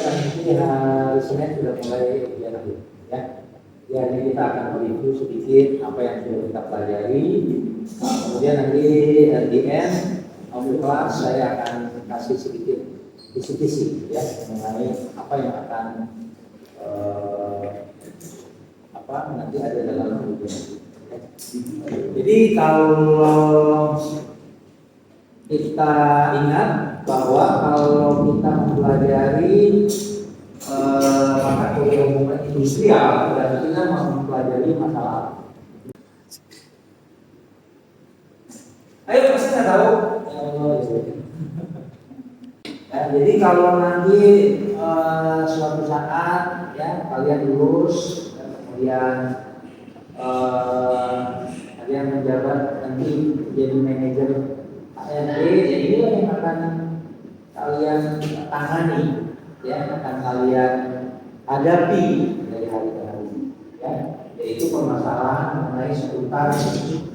nanti hari Senin sudah mulai ujian akhir, ya. Jadi kita akan mereview sedikit apa yang sudah kita pelajari. Kemudian nanti di end of the class saya akan kasih sedikit kisi-kisi ya mengenai apa yang akan nanti ada dalam ujian. Jadi kalau kita ingat bahwa kalau kita mempelajari mata kuliah hubungan industrial, berarti kita mempelajari masalah. Ayo pasti nggak tahu. Ya, jadi kalau nanti suatu saat ya kalian lulus, kemudian kalian menjabat nanti jadi manajer HRD, jadi inilah yang akan kalian tangani, ya akan kalian hadapi dari hari ke hari, ya yaitu permasalahan mengenai seputar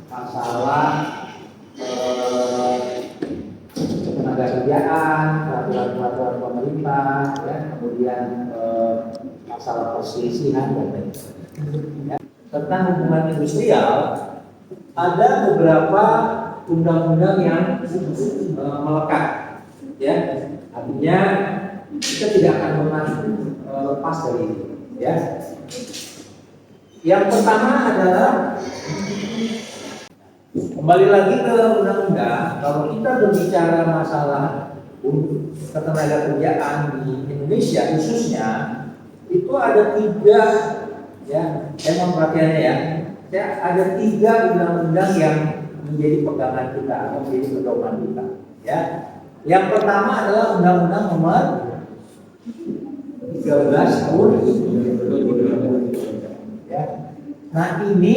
masalah tenaga kerjaan, peraturan pemerintah, ya kemudian masalah perselisihan dan lain-lain. Ya. Tentang hubungan industrial ada beberapa undang-undang yang melekat, ya artinya kita tidak akan pernah lepas dari itu, ya. Yang pertama adalah kembali lagi ke undang-undang. Kalau kita berbicara masalah ketenagakerjaan di Indonesia khususnya, itu ada 3, ya mohon perhatiannya ya ada 3 undang-undang yang menjadi pegangan kita atau menjadi pedoman kita, ya. Yang pertama adalah Undang-Undang Nomor 13 Tahun 2020. Ya. Nah ini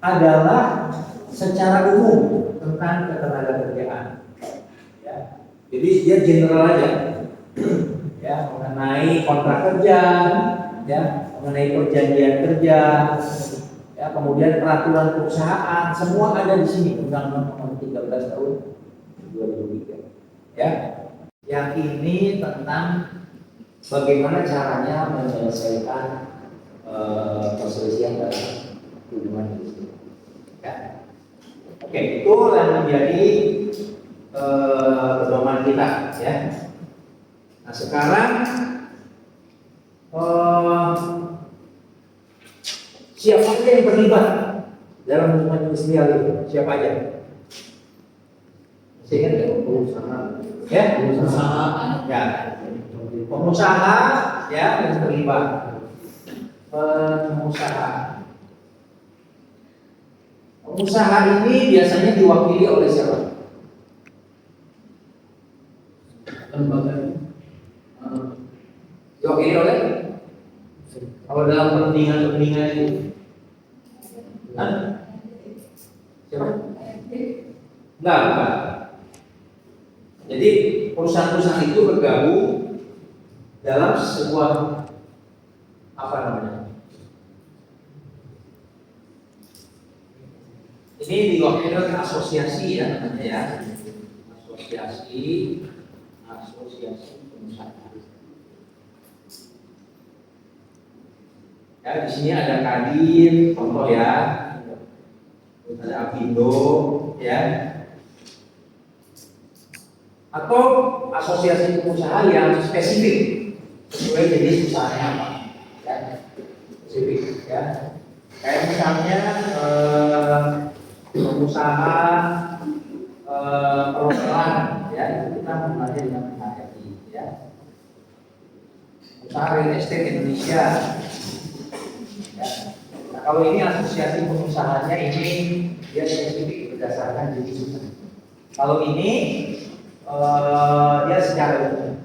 adalah secara umum tentang ketenagakerjaan. Ya. Jadi dia general aja, ya mengenai kontrak kerja, ya mengenai perjanjian kerja, ya kemudian peraturan perusahaan, semua ada di sini Undang-Undang Nomor 13 Tahun 2003. Ya, yang ini tentang bagaimana caranya menyelesaikan perselisihan dalam hubungan industri. Ya. Oke, itu yang menjadi pedoman kita, ya. Nah sekarang siapa saja yang terlibat dalam hubungan industrial itu? Siapa aja? Masih ingat nggak? Pengusaha, ya, pengusaha, ya, pengusaha, ya, yang terlibat. Pengusaha ini biasanya diwakili oleh siapa? Lembaga. Diwakili oleh? Kalau dalam kepentingan itu, siapa? Enggak. Jadi perusahaan-perusahaan itu bergabung dalam sebuah apa namanya? Ini diwakili oleh asosiasi ya namanya ya, asosiasi pengusaha. Ya di sini ada Kadin, contoh ya, ada Apindo, ya. Atau asosiasi pengusaha yang spesifik sesuai jenis usahanya apa, ya, spesifik, ya. Kayak misalnya pengusaha perhotelan, ya, itu kita mengenalnya dengan HRI, ya. Usaha real estate Indonesia, ya. Nah, kalau ini asosiasi pengusahanya ini dia spesifik berdasarkan jenis usaha. Kalau ini dia secara umum,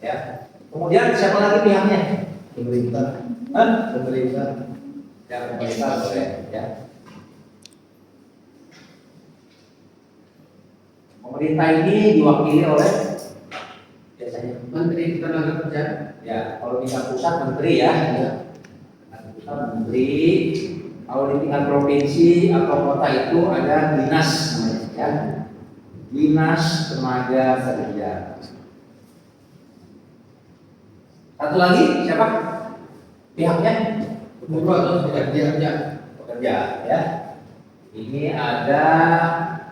ya. Kemudian siapa lagi pihaknya? Pemerintah. Pemerintah. Ya, pemerintah boleh, ya. Pemerintah ini diwakili oleh biasanya Menteri Tenaga Ya, kalau tingkat pusat menteri ya. Pusat menteri. Kalau di tingkat provinsi atau kota itu ada dinas namanya, ya. Dinas Tenaga Kerja. Satu lagi siapa? Pihaknya? Guru atau pekerja. Pekerja, ya. Ini ada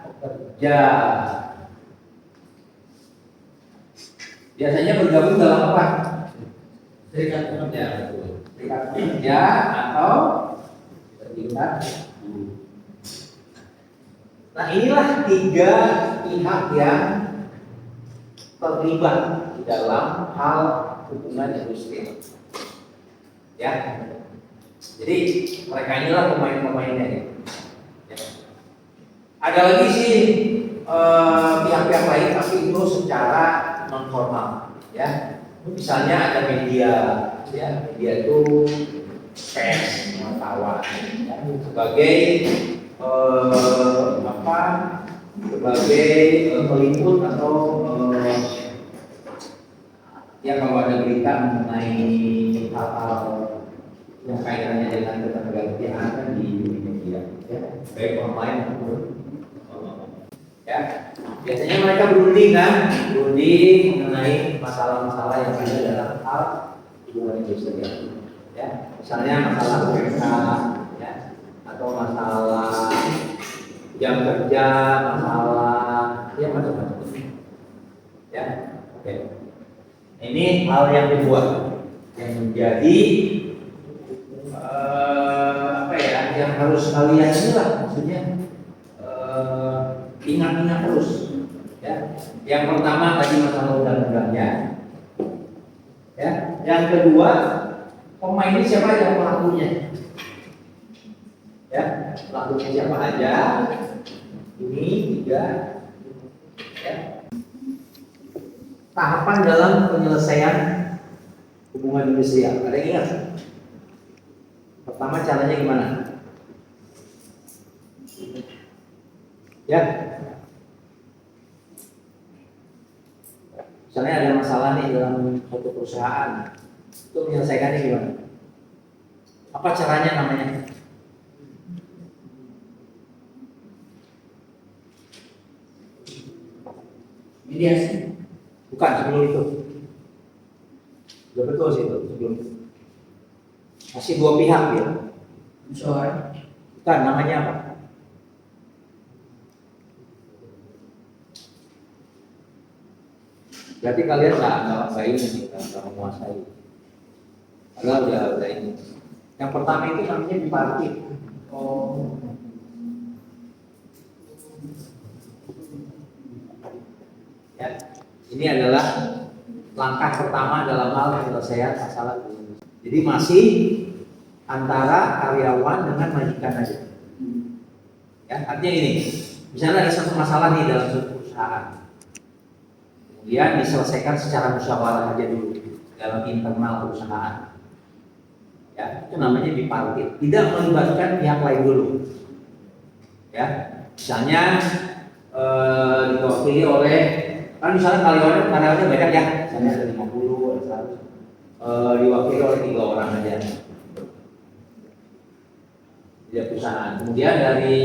pekerja. Biasanya bergabung dalam apa? Serikat pekerja. Ya, betul. Serikat pekerja atau serikat buruh. Nah, inilah tiga pihak yang terlibat di dalam hal hubungan industri. Ya. Jadi mereka inilah pemain-pemainnya. Ya. Ada lagi sih pihak-pihak lain, tapi itu secara non formal. Ya. Misalnya ada media, ya, media itu pers, wartawan, ya, sebagai apa? Sebagai peliput atau ya kalau ada berita mengenai hal-hal yang kaitannya dengan ketenagakerjaan di media, ya, baik online maupun ya. Biasanya mereka berunding mengenai masalah-masalah yang ada dalam hal hubungan industri, ya. Misalnya masalah UMK, ya, atau masalah jam kerja, masalah ya macam-macam, ya. Oke. Ini hal yang kedua yang menjadi apa ya, yang harus kalian inilah maksudnya ingat-ingat terus, ya. Yang pertama tadi masalah undang-undangnya, ya. Yang kedua, pemain ini siapa yang pelakunya, ya. Pelakunya siapa aja? Ini tiga, ya. Tahapan dalam penyelesaian hubungan industrial. Ada yang ingat? Pertama caranya gimana? Ya. Misalnya ada masalah nih dalam suatu perusahaan, itu menyelesaikannya gimana? Apa caranya namanya? Mediasi. Bukan, sebelum itu. Sudah betul sih itu, sebelum itu. Masih dua pihak ya. Musyawarah. Bukan, namanya apa? Berarti kalian nggak ini, nggak menguasai. Padahal udah ini. Yang pertama itu namanya bipartit. Oh. Ya, ini adalah langkah pertama dalam hal penyelesaian masalah ini. Jadi masih antara karyawan dengan majikan aja. Ya, artinya ini, misalnya ada satu masalah nih dalam suatu perusahaan, kemudian diselesaikan secara musyawarah aja dulu dalam internal perusahaan. Ya, itu namanya bipartit. Tidak melibatkan pihak lain dulu. Ya, misalnya diwakili oleh, kan misalnya karyawannya banyak ya, misalnya ada 50, ada 100, diwakili oleh 3 orang aja di perusahaan. Kemudian dari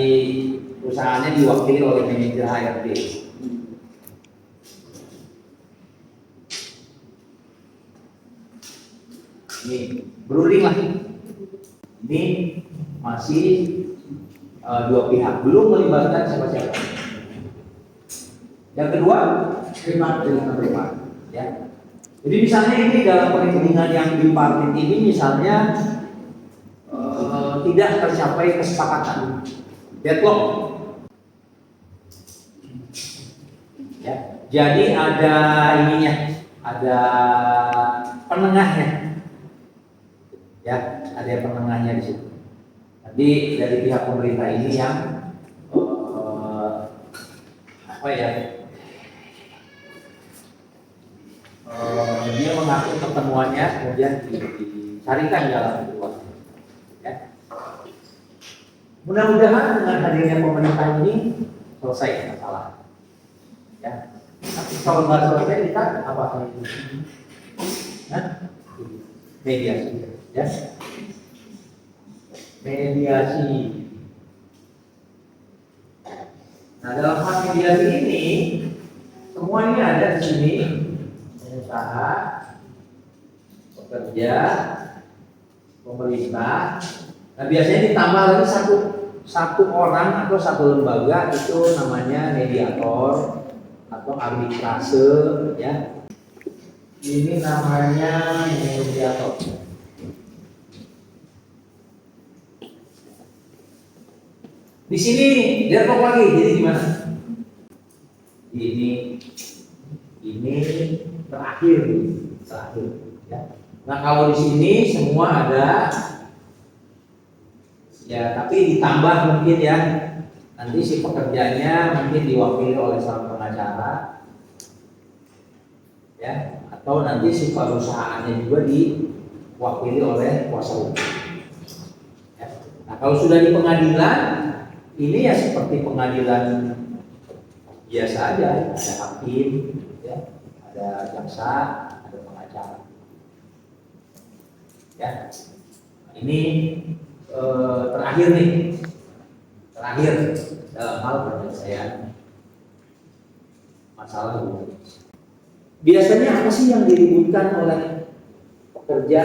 perusahaannya diwakili oleh manajer HRD. Ini berunding lagi. Ini masih dua pihak, belum melibatkan siapa-siapa. Yang kedua, terima. Ya. Jadi misalnya ini dalam perhitungan yang bipartit ini misalnya tidak tercapai kesepakatan, deadlock. Ya. Jadi ada ininya, ada penengahnya. Ya, ada penengahnya di situ. Jadi dari pihak pemerintah ini yang apa ya? Dia mengatur pertemuannya, kemudian dicarikan jalan keluar. Ya. Mudah-mudahan dengan hadirnya pemerintah ini selesai masalah. Ya. Tapi kalau nggak selesai kita apa itu? Mediasi. Ya. Mediasi. Nah, dalam hal mediasi ini semua ini ada di sini. Pengusaha, pekerja pemerintah. Nah, biasanya ditambah lagi satu orang atau satu lembaga, itu namanya mediator atau arbitrase, ya. Ini namanya mediator. Di sini depok lagi, jadi gimana? Ini terakhir, ya. Nah, kalau di sini semua ada, ya, tapi ditambah mungkin ya, nanti si pekerjanya mungkin diwakili oleh seorang pengacara, ya, atau nanti si perusahaannya juga diwakili oleh kuasa hukum. Ya. Nah, kalau sudah di pengadilan, ini ya seperti pengadilan biasa aja, ada hakim, ya, ada jaksa, ada pengacara. Ya, ini terakhir dalam hal penyelesaian masalah hukum. Biasanya apa sih yang diributkan oleh pekerja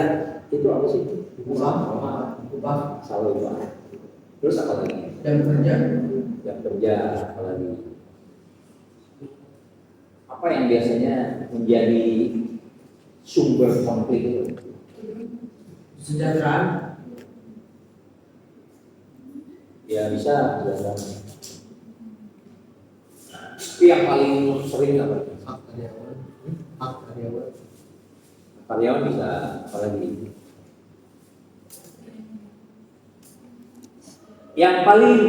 itu apa sih? Upah. Salah upah. Terus apa lagi? Jam kerja. Apa lagi? Apa yang biasanya menjadi sumber konflik itu? Kesejahteraan. Ya bisa. Tapi yang paling sering apa? Hak karyawan. Karyawan bisa apa lagi? Yang paling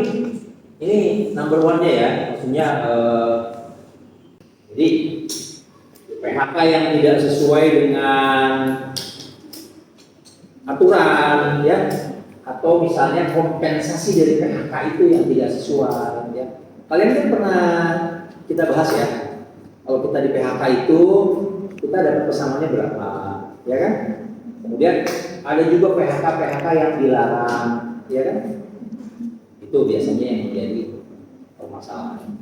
ini number one-nya ya, maksudnya jadi PHK yang tidak sesuai dengan aturan, ya, atau misalnya kompensasi dari PHK itu yang tidak sesuai, ya. Kalian kan pernah kita bahas ya, kalau kita di PHK itu kita dapat pesangonnya berapa, ya kan? Kemudian ada juga PHK yang dilarang, ya kan? Itu biasanya yang menjadi permasalahan.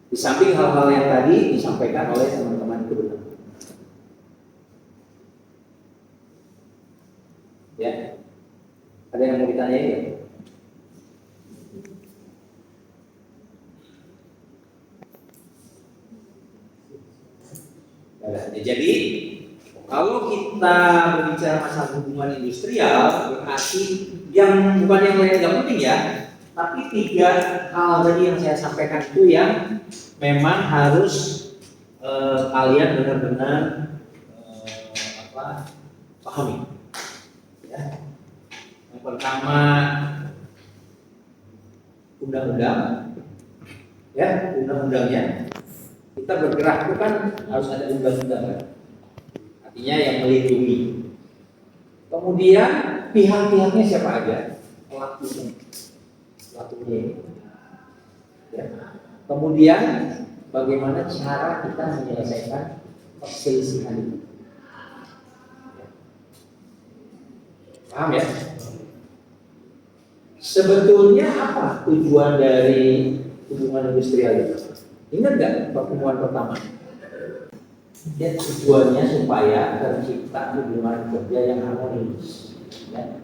Di samping hal-hal yang tadi disampaikan oleh teman-teman itu benar. Ya, ada yang mau ditanyain ya? Jadi kalau kita berbicara masalah hubungan industrial, berarti yang bukan yang lain nggak penting ya, tapi 3 hal tadi yang saya sampaikan itu yang memang harus kalian benar-benar pahami. Ya. Yang pertama undang-undang, ya, undang-undangnya. Kita bergerak itu kan harus ada undang-undang, kan? Artinya yang melindungi. Kemudian pihak-pihaknya siapa aja? Pelakunya. Ya. Kemudian bagaimana cara kita menyelesaikan perselisihan itu? Paham ya? Sebetulnya apa tujuan dari hubungan industrial itu? Ingat nggak pertemuan pertama? Ya, tujuannya supaya tercipta hubungan kerja yang harmonis. Ya.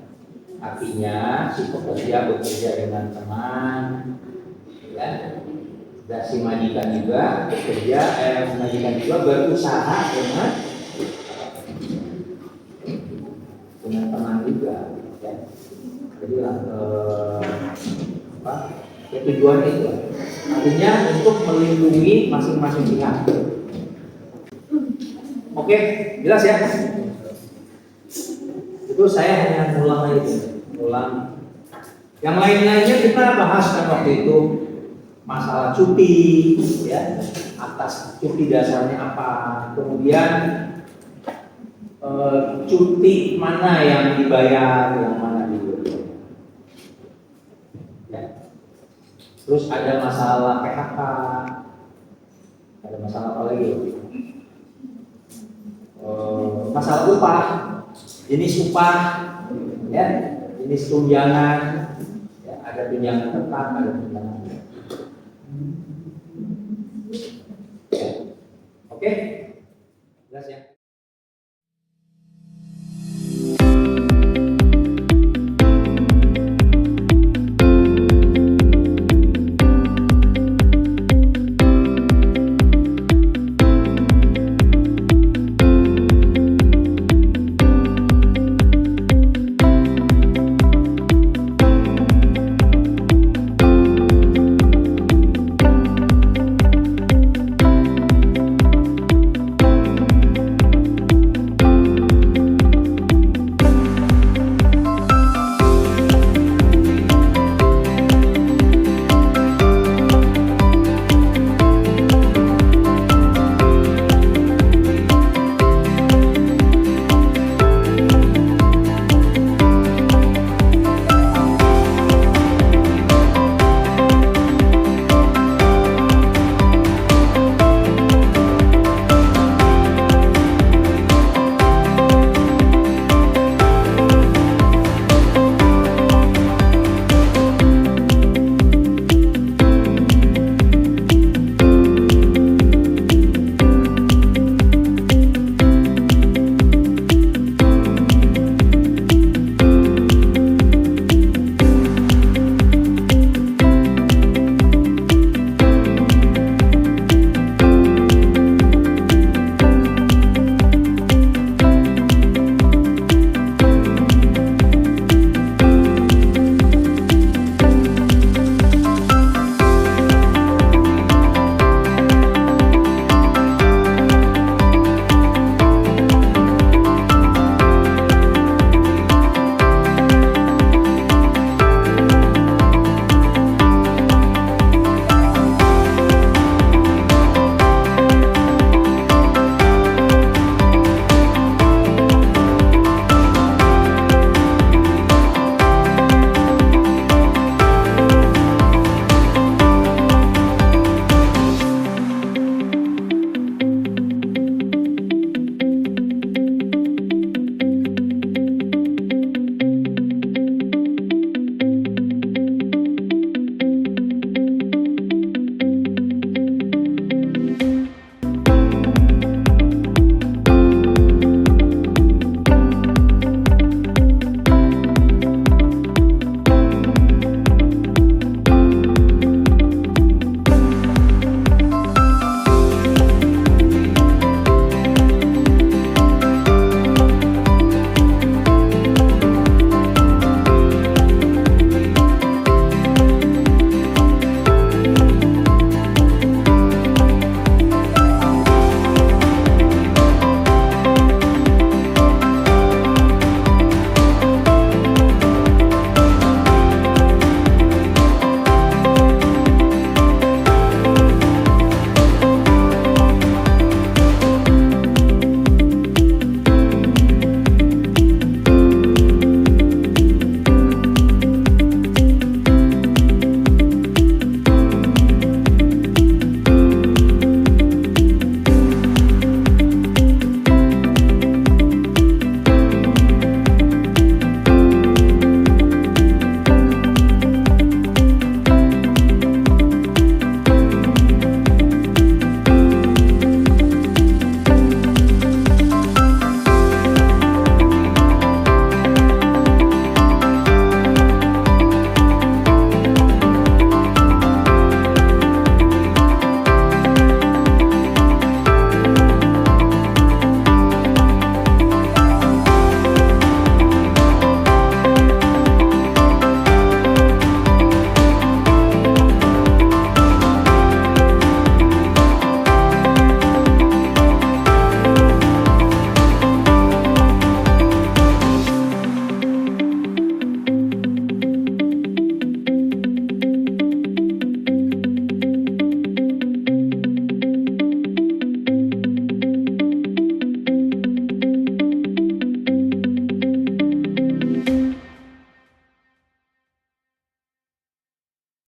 Artinya si pekerja bekerja dengan teman, ya. Dan si majikan juga berusaha dengan teman juga. Ya. Jadi ya, tujuannya itu. Artinya untuk melindungi masing-masing pihak. Oke, jelas ya? Itu saya hanya ngulang. Yang lain-lainnya kita bahas kan waktu itu, masalah cuti, ya, atas cuti dasarnya apa, kemudian cuti mana yang dibayar, yang mana dibayar. Ya. Terus ada masalah PHK, ada masalah apa lagi? Masalah upah, jenis upah, ya, jenis tunjangan, ya, ada tunjangan tetap, ada tunjangan. Ya. Oke, jelas ya.